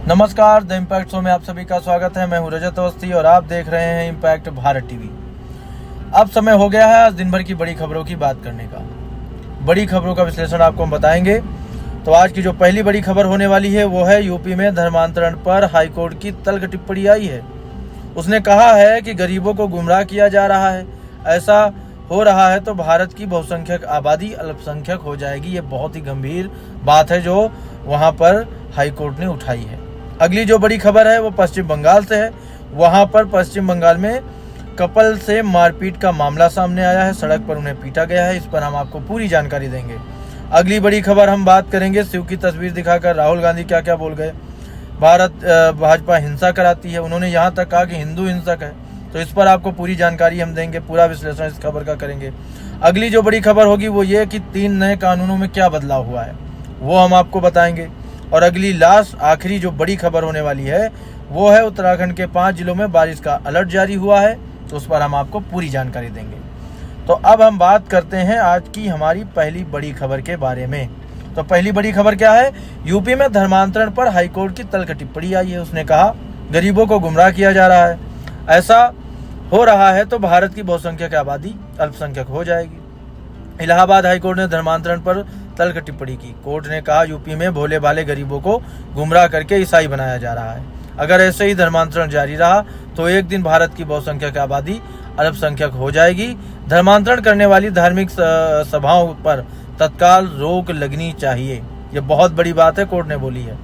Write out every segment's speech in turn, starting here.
नमस्कार, the impact show में आप सभी का स्वागत है। मैं हूं रजत अवस्थी और आप देख रहे हैं इम्पैक्ट भारत टीवी। अब समय हो गया है आज दिन भर की बड़ी खबरों की बात करने का। बड़ी खबरों का विश्लेषण आपको हम बताएंगे। तो आज की जो पहली बड़ी खबर होने वाली है वो है यूपी में धर्मांतरण पर हाईकोर्ट की तल्ख टिप्पणी आई है। उसने कहा है कि गरीबों को गुमराह किया जा रहा है। ऐसा हो रहा है तो भारत की बहुसंख्यक आबादी अल्पसंख्यक हो जाएगी। ये बहुत ही गंभीर बात है जो वहाँ पर हाईकोर्ट ने उठाई है। अगली जो बड़ी खबर है वो पश्चिम बंगाल से है। वहां पर पश्चिम बंगाल में कपल से मारपीट का मामला सामने आया है। सड़क पर उन्हें पीटा गया है। इस पर हम आपको पूरी जानकारी देंगे। अगली बड़ी खबर हम बात करेंगे शिव की तस्वीर दिखाकर राहुल गांधी क्या क्या बोल गए। भाजपा हिंसा कराती है। उन्होंने यहाँ तक कहा कि हिंदू हिंसक है। तो इस पर आपको पूरी जानकारी हम देंगे, पूरा विश्लेषण इस खबर का करेंगे। अगली जो बड़ी खबर होगी वो ये कि 3 नए कानूनों में क्या बदलाव हुआ है वो हम आपको बताएंगे। और अगली लास्ट आखिरी जो बड़ी खबर होने वाली है वो है उत्तराखंड के 5 जिलों में बारिश का अलर्ट जारी हुआ है। तो उस पर हम आपको पूरी जानकारी देंगे। तो अब हम बात करते हैं आज की हमारी पहली बड़ी खबर के बारे में। तो पहली बड़ी खबर क्या है? यूपी में धर्मांतरण पर हाईकोर्ट की तल्ख टिप्पणी आई है। उसने कहा गरीबों को गुमराह किया जा रहा है। ऐसा हो रहा है तो भारत की बहुसंख्यक आबादी अल्पसंख्यक हो जाएगी। इलाहाबाद हाईकोर्ट ने धर्मांतरण पर तल्ख टिप्पणी की। कोर्ट ने कहा यूपी में भोले भाले गरीबों को गुमराह करके ईसाई बनाया जा रहा है। अगर ऐसे ही धर्मांतरण जारी रहा तो एक दिन भारत की बहुसंख्यक आबादी अल्पसंख्यक हो जाएगी। धर्मांतरण करने वाली धार्मिक सभाओं पर तत्काल रोक लगनी चाहिए। यह बहुत बड़ी बात है, कोर्ट ने बोली है।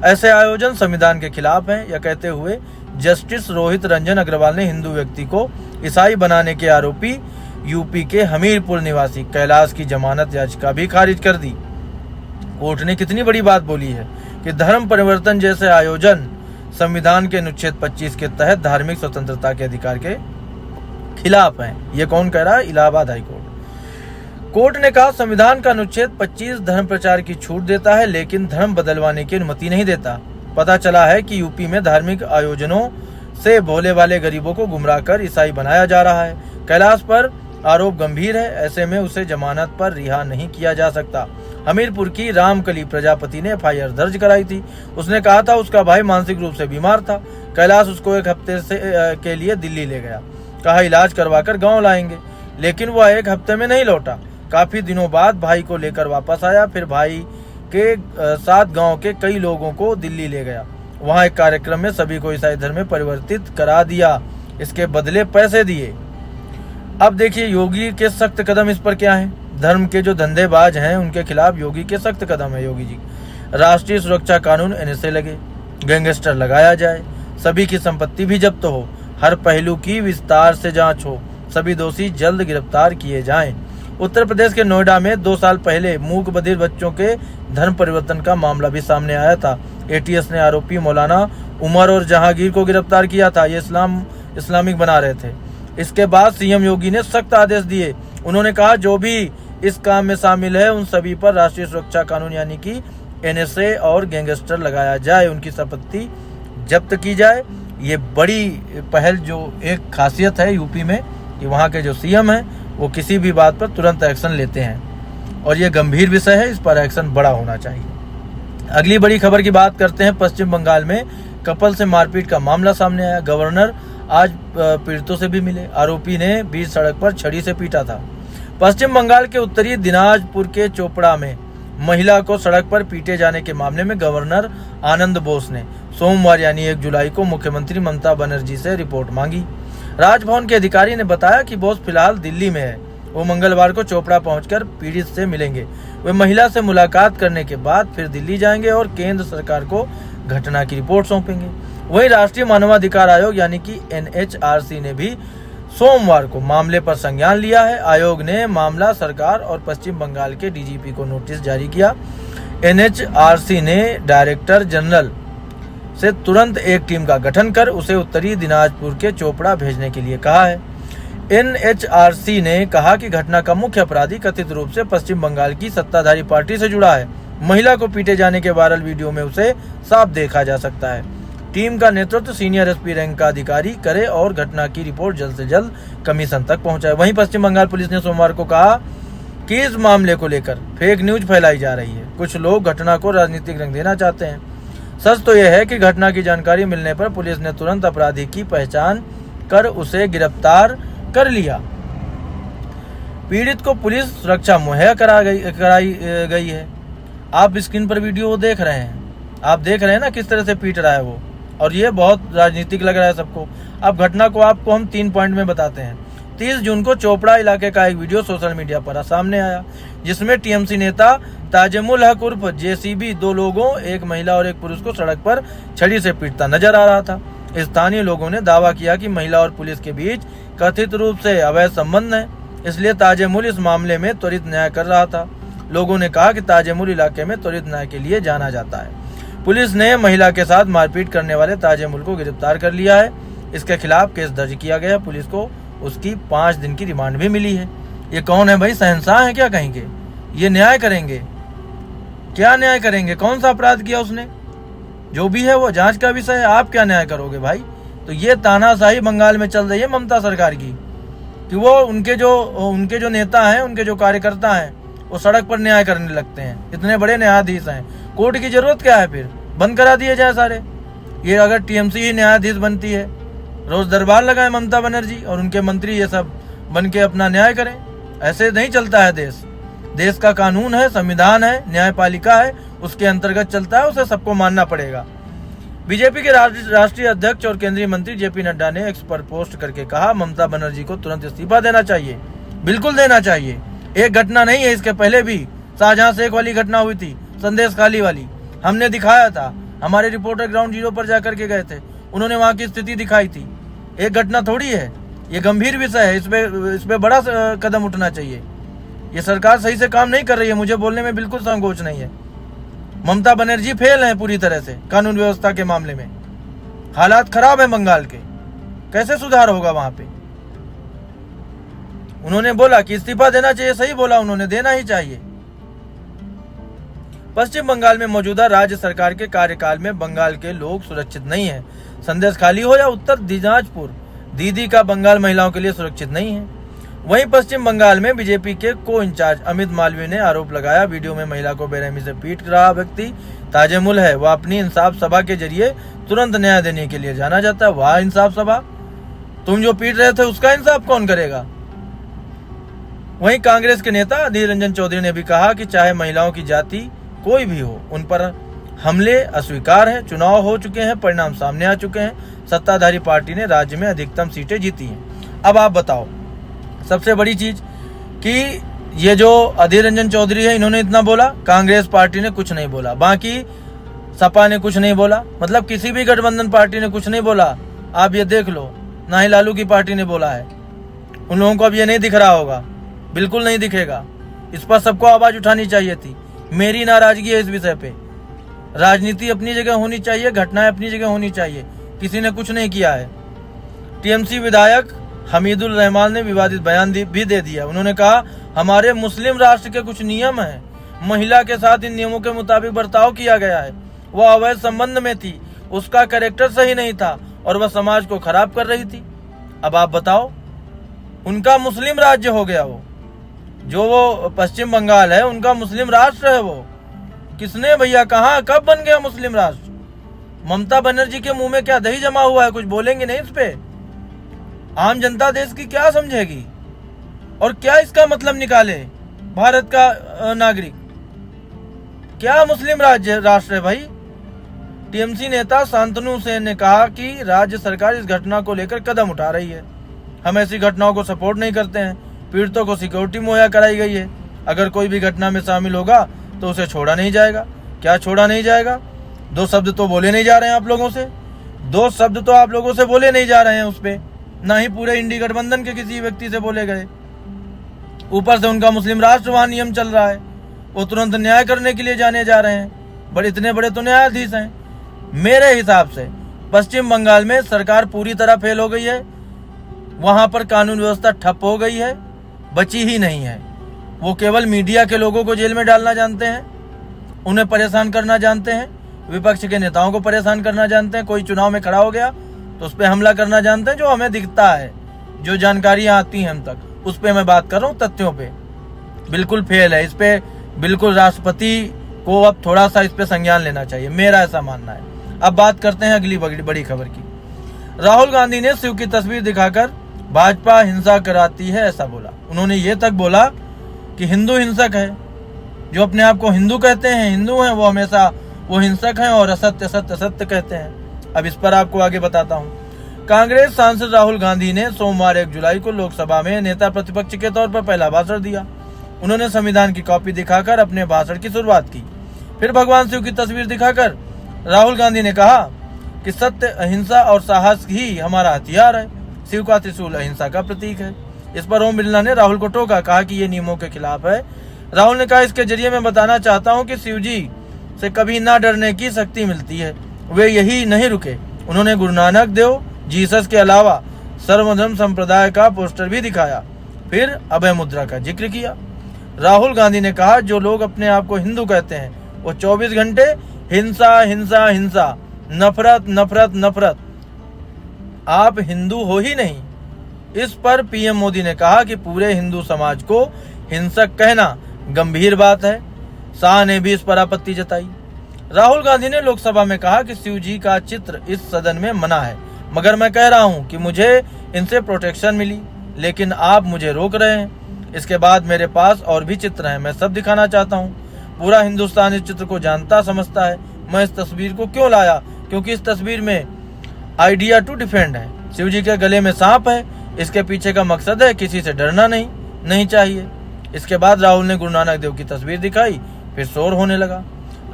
ऐसे आयोजन संविधान के खिलाफ हैं। यह कहते हुए जस्टिस रोहित रंजन अग्रवाल ने हिंदू व्यक्ति को ईसाई बनाने के आरोपी यूपी के हमीरपुर निवासी कैलाश की जमानत याचिका भी खारिज कर दी। कोर्ट ने कितनी बड़ी बात बोली है कि धर्म परिवर्तन जैसे आयोजन संविधान के अनुच्छेद 25 के तहत धार्मिक स्वतंत्रता के अधिकार के खिलाफ हैं। ये कौन कह रहा है? इलाहाबाद हाईकोर्ट। कोर्ट ने कहा संविधान का अनुच्छेद 25 धर्म प्रचार की छूट देता है लेकिन धर्म बदलवाने की अनुमति नहीं देता। पता चला है कि यूपी में धार्मिक आयोजनों से भोले वाले गरीबों को गुमराह कर ईसाई बनाया जा रहा है। कैलाश पर आरोप गंभीर है। ऐसे में उसे जमानत पर रिहा नहीं किया जा सकता। हमीरपुर की रामकली प्रजापति ने FIR दर्ज कराई थी। उसने कहा था उसका भाई मानसिक रूप से बीमार था। कैलाश उसको 1 हफ्ते के लिए दिल्ली ले गया। कहा इलाज करवाकर गांव लाएंगे, लेकिन वह 1 हफ्ते में नहीं लौटा। काफी दिनों बाद भाई को लेकर वापस आया। फिर भाई के साथ गाँव के कई लोगों को दिल्ली ले गया। वहाँ एक कार्यक्रम में सभी को ईसाई धर्म में परिवर्तित करा दिया। इसके बदले पैसे दिए। अब देखिए योगी के सख्त कदम इस पर क्या है। धर्म के जो धंधेबाज हैं उनके खिलाफ योगी के सख्त कदम है। योगी जी राष्ट्रीय सुरक्षा कानून NSA लगे, गैंगस्टर लगाया जाए, सभी की संपत्ति भी जब्त हो, हर पहलू की विस्तार से जांच हो, सभी दोषी जल्द गिरफ्तार किए जाएं। उत्तर प्रदेश के नोएडा में 2 साल पहले मूक बधिर बच्चों के धर्म परिवर्तन का मामला भी सामने आया था। ATS ने आरोपी मौलाना उमर और जहांगीर को गिरफ्तार किया था। ये इस्लामिक बना रहे थे। इसके बाद CM योगी ने सख्त आदेश दिए। उन्होंने कहा जो भी इस काम में शामिल है उन सभी पर राष्ट्रीय सुरक्षा कानून यानी कि NSA और गैंगस्टर लगाया जाए, उनकी संपत्ति जब्त की जाए। ये बड़ी पहल जो एक खासियत है यूपी में कि वहाँ के जो CM हैं वो किसी भी बात पर तुरंत एक्शन लेते हैं और ये गंभीर विषय है, इस पर एक्शन बड़ा होना चाहिए। अगली बड़ी खबर की बात करते हैं। पश्चिम बंगाल में कपल से मारपीट का मामला सामने आया। गवर्नर आज पीड़ितों से भी मिले। आरोपी ने बीच सड़क पर छड़ी से पीटा था। पश्चिम बंगाल के उत्तरी दिनाजपुर के चोपड़ा में महिला को सड़क पर पीटे जाने के मामले में गवर्नर आनंद बोस ने सोमवार यानी 1 जुलाई को मुख्यमंत्री ममता बनर्जी से रिपोर्ट मांगी। राजभवन के अधिकारी ने बताया कि बोस फिलहाल दिल्ली में है। वो मंगलवार को चोपड़ा पहुंचकर पीड़ित से मिलेंगे। वे महिला से मुलाकात करने के बाद फिर दिल्ली जाएंगे और केंद्र सरकार को घटना की रिपोर्ट सौंपेंगे। वहीं राष्ट्रीय मानवाधिकार आयोग यानी कि NHRC ने भी सोमवार को मामले पर संज्ञान लिया है। आयोग ने मामला सरकार और पश्चिम बंगाल के DGP को नोटिस जारी किया। NHRC ने डायरेक्टर जनरल से तुरंत एक टीम का गठन कर उसे उत्तरी दिनाजपुर के चोपड़ा भेजने के लिए कहा है। NHRC ने कहा कि घटना का मुख्य अपराधी कथित रूप से पश्चिम बंगाल की सत्ताधारी पार्टी से जुड़ा है। महिला को पीटे जाने के वायरल वीडियो में उसे साफ देखा जा सकता है। टीम का नेतृत्व सीनियर SP रैंक का अधिकारी करे और घटना की रिपोर्ट जल्द से जल्द कमीशन तक पहुंचाए। वहीं पश्चिम बंगाल पुलिस ने सोमवार को कहा कि इस मामले को लेकर फेक न्यूज फैलाई जा रही है। कुछ लोग घटना को राजनीतिक रंग देना चाहते हैं। सच तो यह है कि घटना की जानकारी मिलने पर पुलिस ने तुरंत अपराधी की पहचान कर उसे गिरफ्तार कर लिया। पीड़ित को पुलिस सुरक्षा मुहैया कराई गई है। आप स्क्रीन पर वीडियो देख रहे हैं, आप देख रहे हैं ना किस तरह से पीट रहा है वो, और ये बहुत राजनीतिक लग रहा है सबको। अब घटना को आपको हम 3 पॉइंट में बताते हैं। 30 जून को चोपड़ा इलाके का एक वीडियो सोशल मीडिया पर सामने आया, जिसमें टीएमसी नेता ताजमुल हक उर्फ जेसीबी 2 लोगों, एक महिला और एक पुरुष को सड़क पर छड़ी से पीटता नजर आ रहा था। स्थानीय लोगों ने दावा किया कि महिला और पुलिस के बीच कथित रूप से अवैध संबंध है, इसलिए ताजमुल इस मामले में त्वरित न्याय कर रहा था। लोगों ने कहा कि ताजमुल इलाके में त्वरित न्याय के लिए जाना जाता है। पुलिस ने महिला के साथ मारपीट करने वाले ताजमुल को गिरफ्तार कर लिया है। इसके खिलाफ केस दर्ज किया गया। पुलिस को उसकी 5 दिन की रिमांड भी मिली है। ये कौन है भाई, शहंशाह है क्या कहेंगे? ये न्याय करेंगे? क्या न्याय करेंगे? कौन सा अपराध किया उसने? जो भी है वो जांच का विषय है। आप क्या न्याय करोगे भाई? तो ये तानाशाही बंगाल में चल रही है ममता सरकार की, कि वो उनके जो नेता हैं, उनके जो कार्यकर्ता हैं, वो सड़क पर न्याय करने लगते हैं। इतने बड़े न्यायाधीश हैं, कोर्ट की जरूरत क्या है? फिर बंद करा दिए जाए सारे। ये अगर टीएमसी ही न्यायाधीश बनती है, रोज दरबार लगाए ममता बनर्जी और उनके मंत्री ये सब बन के अपना न्याय करें। ऐसे नहीं चलता है देश। देश का कानून है, संविधान है, न्यायपालिका है, उसके अंतर्गत चलता है, उसे सबको मानना पड़ेगा। बीजेपी के राष्ट्रीय अध्यक्ष और केंद्रीय मंत्री जेपी नड्डा ने एक्स पर पोस्ट करके कहा, ममता बनर्जी को तुरंत इस्तीफा देना चाहिए। बिल्कुल देना चाहिए। एक घटना नहीं है, इसके पहले भी शाहजहां शेख वाली घटना हुई थी, संदेश खाली वाली, हमने दिखाया था। हमारे रिपोर्टर ग्राउंड जीरो पर जाकर के गए थे, उन्होंने वहां की स्थिति दिखाई थी। एक घटना थोड़ी है, ये गंभीर विषय है। इस पे बड़ा कदम उठना चाहिए। ये सरकार सही से काम नहीं कर रही है, मुझे बोलने में बिल्कुल संकोच नहीं है। ममता बनर्जी फेल है पूरी तरह से कानून व्यवस्था के मामले में। हालात खराब है बंगाल के, कैसे सुधार होगा वहां पे? उन्होंने बोला कि इस्तीफा देना चाहिए, सही बोला उन्होंने, देना ही चाहिए। पश्चिम बंगाल में मौजूदा राज्य सरकार के कार्यकाल में बंगाल के लोग सुरक्षित नहीं है। संदेश खाली हो या उत्तर दिनाजपुर, दीदी का बंगाल महिलाओं के लिए सुरक्षित नहीं है। वहीं पश्चिम बंगाल में बीजेपी के को इंचार्ज अमित मालवीय ने आरोप लगाया, वीडियो में महिला को बेरहमी से पीट रहा व्यक्ति ताजमुल है। वह अपनी इंसाफ सभा के जरिए तुरंत न्याय देने के लिए जाना जाता है। वह इंसाफ सभा, तुम जो पीट रहे थे उसका इंसाफ कौन करेगा? वहीं कांग्रेस के नेता अधीर रंजन चौधरी ने भी कहा कि चाहे महिलाओं की जाति कोई भी हो, उन पर हमले अस्वीकार है। चुनाव हो चुके हैं, परिणाम सामने आ चुके हैं। सत्ताधारी पार्टी ने राज्य में अधिकतम सीटें जीती हैं। अब आप बताओ, सबसे बड़ी चीज कि ये जो अधीर रंजन चौधरी है, इन्होंने इतना बोला, कांग्रेस पार्टी ने कुछ नहीं बोला, बाकी सपा ने कुछ नहीं बोला, मतलब किसी भी गठबंधन पार्टी ने कुछ नहीं बोला। आप ये देख लो, ना ही लालू की पार्टी ने बोला है। उन लोगों को अब ये नहीं दिख रहा होगा, बिल्कुल नहीं दिखेगा। इस पर सबको आवाज उठानी चाहिए थी। मेरी नाराजगी है इस विषय पे। राजनीति अपनी जगह होनी चाहिए, घटनाएं अपनी जगह होनी चाहिए। किसी ने कुछ नहीं किया है। टीएमसी विधायक हमीदुल रहमान ने विवादित बयान भी दे दिया। उन्होंने कहा, हमारे मुस्लिम राष्ट्र के कुछ नियम हैं, महिला के साथ इन नियमों के मुताबिक बर्ताव किया गया है। वह अवैध संबंध में थी, उसका कैरेक्टर सही नहीं था और वह समाज को खराब कर रही थी। अब आप बताओ, उनका मुस्लिम राज्य हो गया, वो जो वो पश्चिम बंगाल है उनका मुस्लिम राष्ट्र है। वो किसने भैया, कहाँ, कब बन गया मुस्लिम राष्ट्र? ममता बनर्जी के मुंह में क्या दही जमा हुआ है? कुछ बोलेंगे नहीं इस पे? आम जनता देश की क्या समझेगी और क्या इसका मतलब निकाले भारत का नागरिक? क्या मुस्लिम राष्ट्र है भाई? टीएमसी नेता शांतनु सेन ने कहा कि राज्य सरकार इस घटना को लेकर कदम उठा रही है। हम ऐसी घटनाओं को सपोर्ट नहीं करते हैं। पीड़ितों को सिक्योरिटी मुहैया कराई गई है। अगर कोई भी घटना में शामिल होगा तो उसे छोड़ा नहीं जाएगा। क्या छोड़ा नहीं जाएगा? 2 शब्द तो बोले नहीं जा रहे हैं आप लोगों से। 2 शब्द तो आप लोगों से बोले नहीं जा रहे हैं उस पे, ना ही पूरे इंडी गठबंधन के किसी व्यक्ति से बोले गए। ऊपर से उनका मुस्लिम राष्ट्र वहां नियम चल रहा है, वो तुरंत न्याय करने के लिए जाने जा रहे हैं। बड़े इतने बड़े तो न्यायाधीश हैं। मेरे हिसाब से पश्चिम बंगाल में सरकार पूरी तरह फेल हो गई है। वहां पर कानून व्यवस्था ठप हो गई है, बची ही नहीं है। वो केवल मीडिया के लोगों को जेल में डालना जानते हैं, उन्हें परेशान करना जानते हैं, विपक्ष के नेताओं को परेशान करना जानते हैं। कोई चुनाव में खड़ा हो गया तो उस पर हमला करना जानते हैं। जो हमें दिखता है, जो जानकारियां आती हैं हम तक, उस पर मैं बात कर रहा हूँ, तथ्यों पे। बिल्कुल फेल है। इस पे बिल्कुल राष्ट्रपति को अब थोड़ा सा इस पे संज्ञान लेना चाहिए, मेरा ऐसा मानना है। अब बात करते हैं अगली बड़ी खबर की। राहुल गांधी ने शिव की तस्वीर दिखाकर भाजपा हिंसा कराती है ऐसा बोला। उन्होंने ये तक बोला कि हिंदू हिंसक है। जो अपने आप को हिंदू कहते हैं, हिंदू हैं, वो हमेशा वो हिंसक हैं और असत्य सत्य सत्य कहते हैं। अब इस पर आपको आगे बताता हूँ। कांग्रेस सांसद राहुल गांधी ने सोमवार 1 जुलाई को लोकसभा में नेता प्रतिपक्ष के तौर पर पहला भाषण दिया। उन्होंने संविधान की कॉपी दिखाकर अपने भाषण की शुरुआत की। फिर भगवान शिव की तस्वीर दिखाकर राहुल गांधी ने कहा कि सत्य, अहिंसा और साहस ही हमारा हथियार है। शिव का त्रिशूल अहिंसा का प्रतीक है। इस पर ओम बिरला ने राहुल को टोका, कहा कि ये नियमों के खिलाफ है। राहुल ने कहा, इसके जरिए मैं बताना चाहता हूं कि शिव जी से कभी ना डरने की शक्ति मिलती है। वे यही नहीं रुके, उन्होंने गुरु नानक देव, जीसस के अलावा सर्वधर्म संप्रदाय का पोस्टर भी दिखाया। फिर अभय मुद्रा का जिक्र किया। राहुल गांधी ने कहा, जो लोग अपने आप को हिंदू कहते हैं वो 24 घंटे हिंसा हिंसा हिंसा, नफरत नफरत नफरत। आप हिंदू हो ही नहीं। इस पर पीएम मोदी ने कहा कि पूरे हिंदू समाज को हिंसक कहना गंभीर बात है। शाह ने भी इस पर आपत्ति जताई। राहुल गांधी ने लोकसभा में कहा कि शिव जी का चित्र इस सदन में मना है, मगर मैं कह रहा हूं कि मुझे इनसे प्रोटेक्शन मिली, लेकिन आप मुझे रोक रहे हैं। इसके बाद मेरे पास और भी चित्र हैं, मैं सब दिखाना चाहता हूं। पूरा हिंदुस्तान इस चित्र को जानता समझता है। मैं इस तस्वीर को क्यों लाया? क्योंकि इस तस्वीर में आइडिया टू डिफेंड है। शिव जी के गले में सांप है। इसके पीछे का मकसद है किसी से डरना नहीं चाहिए। इसके बाद राहुल ने गुरु नानक देव की तस्वीर दिखाई। फिर शोर होने लगा।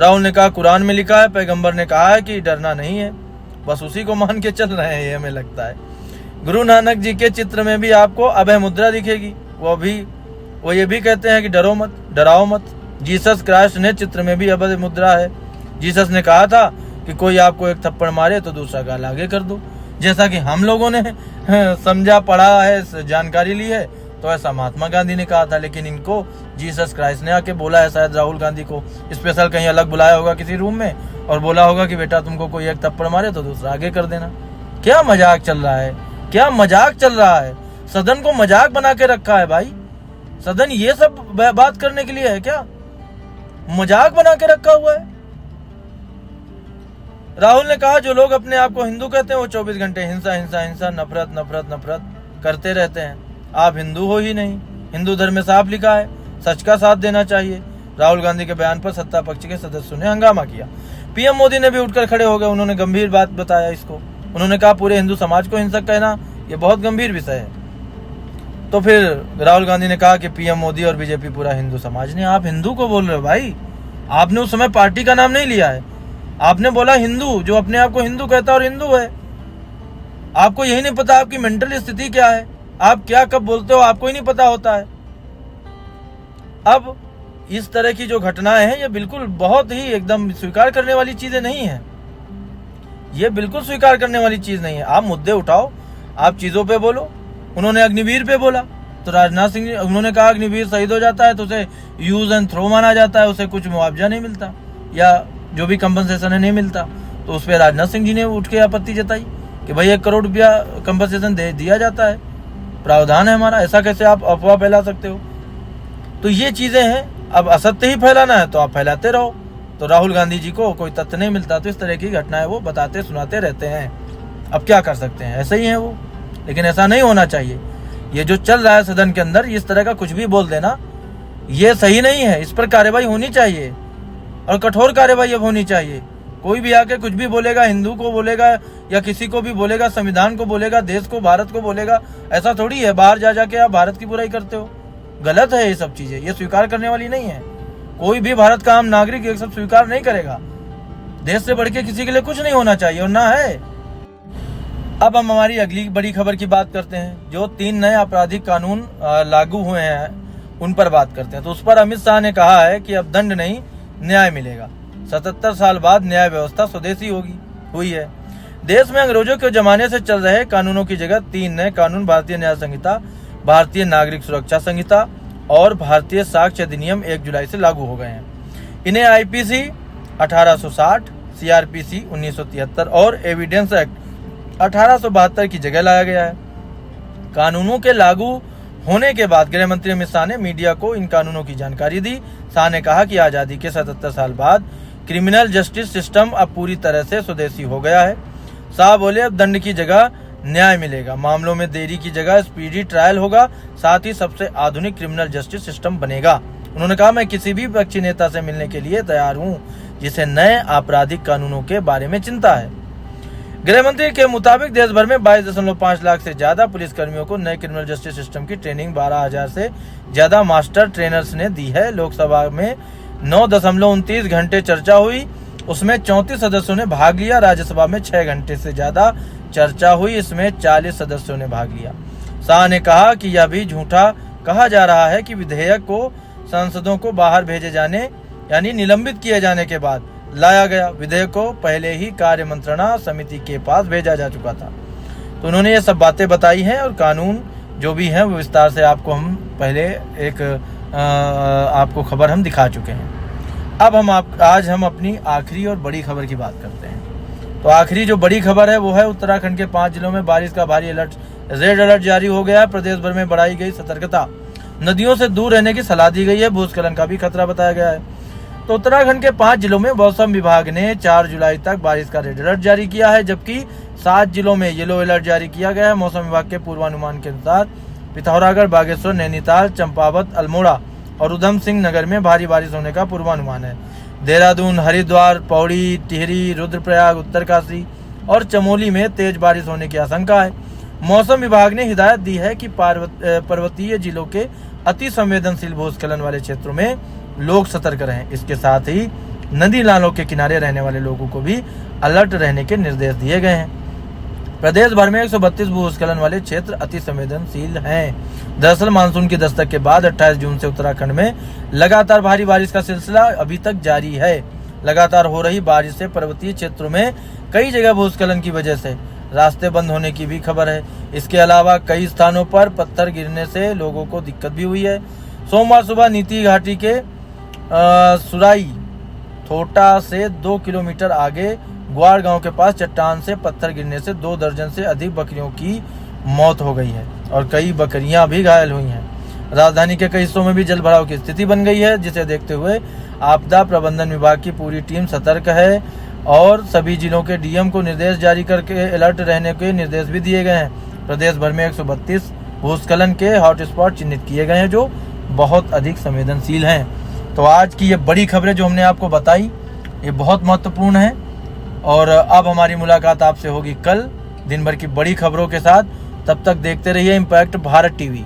राहुल ने कहा, कुरान में लिखा है, पैगंबर ने कहा है कि डरना नहीं है। बस उसी को मान के चल रहे हैं, ये हमें लगता है। गुरु नानक जी के चित्र में भी आपको अभय मुद्रा दिखेगी। वो ये भी कहते हैं कि डरो मत, डराओ मत। जीसस क्राइस्ट ने चित्र में भी अभय मुद्रा है। जीसस ने कहा था कि कोई आपको एक थप्पड़ मारे तो दूसरा गाल आगे कर दो। जैसा कि हम लोगों ने समझा, पढ़ा है, जानकारी ली है, तो ऐसा महात्मा गांधी ने कहा था। लेकिन इनको जीसस क्राइस्ट ने आके बोला है, शायद राहुल गांधी को स्पेशल कहीं अलग बुलाया होगा किसी रूम में और बोला होगा कि बेटा तुमको कोई एक थप्पड़ मारे तो दूसरा आगे कर देना। क्या मजाक चल रहा है, क्या मजाक चल रहा है। सदन को मजाक बना के रखा है भाई। सदन ये सब बात करने के लिए है क्या? मजाक बना के रखा हुआ है। राहुल ने कहा, जो लोग अपने आप को हिंदू कहते हैं वो 24 घंटे हिंसा हिंसा हिंसा, नफरत नफरत नफरत करते रहते हैं। आप हिंदू हो ही नहीं। हिंदू धर्म में साफ लिखा है, सच का साथ देना चाहिए। राहुल गांधी के बयान पर सत्ता पक्ष के सदस्यों ने हंगामा किया। पीएम मोदी ने भी उठकर खड़े हो गए। उन्होंने गंभीर बात बताया इसको। उन्होंने कहा, पूरे हिंदू समाज को हिंसक कहना ये बहुत गंभीर विषय है। तो फिर राहुल गांधी ने कहा कि पीएम मोदी और बीजेपी पूरा हिंदू समाज ने। आप हिंदू को बोल रहे हो भाई। आपने उस समय पार्टी का नाम नहीं लिया है, आपने बोला हिंदू, जो अपने आप को हिंदू कहता है और हिंदू है। आपको यही नहीं पता आपकी मेंटल स्थिति क्या है, आप क्या कब बोलते हो आपको ही नहीं पता होता है। अब इस तरह की जो घटनाएं हैं ये बिल्कुल बहुत ही एकदम स्वीकार करने वाली चीजें नहीं है। ये बिल्कुल स्वीकार करने वाली चीज नहीं है। आप मुद्दे उठाओ, आप चीजों पे बोलो। उन्होंने अग्निवीर पे बोला तो राजनाथ सिंह जी, उन्होंने कहा अग्निवीर शहीद हो जाता है तो उसे यूज एंड थ्रो माना जाता है, उसे कुछ मुआवजा नहीं मिलता या जो भी कंपनसेशन है नहीं मिलता। तो उस पर राजनाथ सिंह जी ने उठ के आपत्ति जताई कि भाई 1 करोड़ रुपया कंपनसेशन दे दिया जाता है, प्रावधान है हमारा, ऐसा कैसे आप अफवाह फैला सकते हो। तो ये चीजें हैं। अब असत्य ही फैलाना है तो आप फैलाते रहो। तो राहुल गांधी जी को कोई तथ्य नहीं मिलता तो इस तरह की घटनाएं वो बताते सुनाते रहते हैं। अब क्या कर सकते हैं, ऐसे ही है वो। लेकिन ऐसा नहीं होना चाहिए। ये जो चल रहा है सदन के अंदर, इस तरह का कुछ भी बोल देना ये सही नहीं है। इस पर कार्रवाई होनी चाहिए और कठोर कार्रवाई अब होनी चाहिए। कोई भी आके कुछ भी बोलेगा, हिंदू को बोलेगा या किसी को भी बोलेगा, संविधान को बोलेगा, देश को, भारत को बोलेगा, ऐसा थोड़ी है। बाहर जा जाके आप भारत की बुराई करते हो, गलत है ये सब चीजें, ये स्वीकार करने वाली नहीं है। कोई भी भारत का आम नागरिक ये सब स्वीकार नहीं करेगा। देश से बढ़ के किसी के लिए कुछ नहीं होना चाहिए और ना है। अब हम हमारी अगली बड़ी खबर की बात करते हैं। जो 3 नए आपराधिक कानून लागू हुए हैं उन पर बात करते हैं। तो उस पर अमित शाह ने कहा है कि अब दंड नहीं न्याय मिलेगा। 77 साल बाद न्याय व्यवस्था स्वदेशी हुई है। देश में अंग्रेजों के जमाने से चल रहे कानूनों की जगह 3 नए कानून भारतीय न्याय संहिता, भारतीय नागरिक सुरक्षा संहिता और भारतीय साक्ष्य अधिनियम 1 जुलाई से लागू हो गए हैं। इन्हें आईपीसी 1860, सीआरपीसी 1973 और एविडेंस एक्ट 1872 की जगह लाया गया है। कानूनों के लागू होने के बाद गृह मंत्री अमित शाह ने मीडिया को इन कानूनों की जानकारी दी। शाह ने कहा कि आजादी के 77 साल बाद क्रिमिनल जस्टिस सिस्टम अब पूरी तरह से स्वदेशी हो गया है। शाह बोले, अब दंड की जगह न्याय मिलेगा, मामलों में देरी की जगह स्पीडी ट्रायल होगा, साथ ही सबसे आधुनिक क्रिमिनल जस्टिस सिस्टम बनेगा। उन्होंने कहा, मैं किसी भी विपक्षी नेता से मिलने के लिए तैयार हूं जिसे नए आपराधिक कानूनों के बारे में चिंता है। गृह मंत्री के मुताबिक देश भर में 22.5 लाख से ज्यादा पुलिस कर्मियों को नए क्रिमिनल जस्टिस सिस्टम की ट्रेनिंग 12,000 से ज्यादा मास्टर ट्रेनर्स ने दी है। लोकसभा में 9.29 घंटे चर्चा हुई, उसमें 34 सदस्यों ने भाग लिया। राज्यसभा में 6 घंटे से ज्यादा चर्चा हुई, इसमें 40 सदस्यों ने भाग लिया। शाह ने कहा कि यह भी झूठा कहा जा रहा है कि विधेयक को सांसदों को बाहर भेजे जाने यानी निलंबित किए जाने के बाद लाया गया। विधेयक को पहले ही कार्य मंत्रणा समिति के पास भेजा जा चुका था। तो उन्होंने ये सब बातें बताई हैं और कानून जो भी है वो विस्तार से आपको हम पहले एक आपको खबर हम दिखा चुके हैं। अब आज हम अपनी आखिरी और बड़ी खबर की बात करते हैं। तो आखिरी जो बड़ी खबर है वो है उत्तराखंड के 5 जिलों में बारिश का भारी रेड अलर्ट जारी हो गया है। प्रदेश भर में बढ़ाई गई सतर्कता, नदियों से दूर रहने की सलाह दी गई है। भूस्खलन का भी खतरा बताया गया है। तो उत्तराखंड के 5 जिलों में मौसम विभाग ने 4 जुलाई तक बारिश का रेड अलर्ट जारी किया है, जबकि 7 जिलों में येलो अलर्ट जारी किया गया है। मौसम विभाग के पूर्वानुमान के अनुसार पिथौरागढ़, बागेश्वर, नैनीताल, चंपावत, अल्मोड़ा और उधम सिंह नगर में भारी बारिश होने का पूर्वानुमान है। देहरादून, हरिद्वार, पौड़ी, टिहरी, रुद्रप्रयाग, उत्तरकाशी और चमोली में तेज बारिश होने की आशंका है। मौसम विभाग ने हिदायत दी है कि पर्वतीय जिलों के अति संवेदनशील भूस्खलन वाले क्षेत्रों में लोग सतर्क रहें। इसके साथ ही नदी नालों के किनारे रहने वाले लोगों को भी अलर्ट रहने के निर्देश दिए गए हैं। प्रदेश भर में 132 भूस्खलन वाले क्षेत्र अति संवेदनशील हैं। दरअसल मानसून की दस्तक के बाद 28 जून से उत्तराखंड में लगातार भारी बारिश का सिलसिला अभी तक जारी है। लगातार हो रही बारिश से पर्वतीय क्षेत्रों में कई जगह भूस्खलन की वजह से रास्ते बंद होने की भी खबर है। इसके अलावा कई स्थानों पर पत्थर गिरने से लोगों को दिक्कत भी हुई है। सोमवार सुबह नीति घाटी के सुराई थोटा से 2 किलोमीटर आगे ग्वाड़ गांव के पास चट्टान से पत्थर गिरने से 2 दर्जन से अधिक बकरियों की मौत हो गई है और कई बकरियां भी घायल हुई हैं। राजधानी के कई हिस्सों में भी जल भराव की स्थिति बन गई है, जिसे देखते हुए आपदा प्रबंधन विभाग की पूरी टीम सतर्क है और सभी जिलों के डीएम को निर्देश जारी करके अलर्ट रहने के निर्देश भी दिए गए हैं। प्रदेश भर में 132 भूस्खलन के हॉटस्पॉट चिन्हित किए गए हैं जो बहुत अधिक संवेदनशील हैं। तो आज की ये बड़ी खबरें जो हमने आपको बताई ये बहुत महत्वपूर्ण है और अब हमारी मुलाकात आपसे होगी कल दिन भर की बड़ी खबरों के साथ। तब तक देखते रहिए इम्पैक्ट भारत टीवी।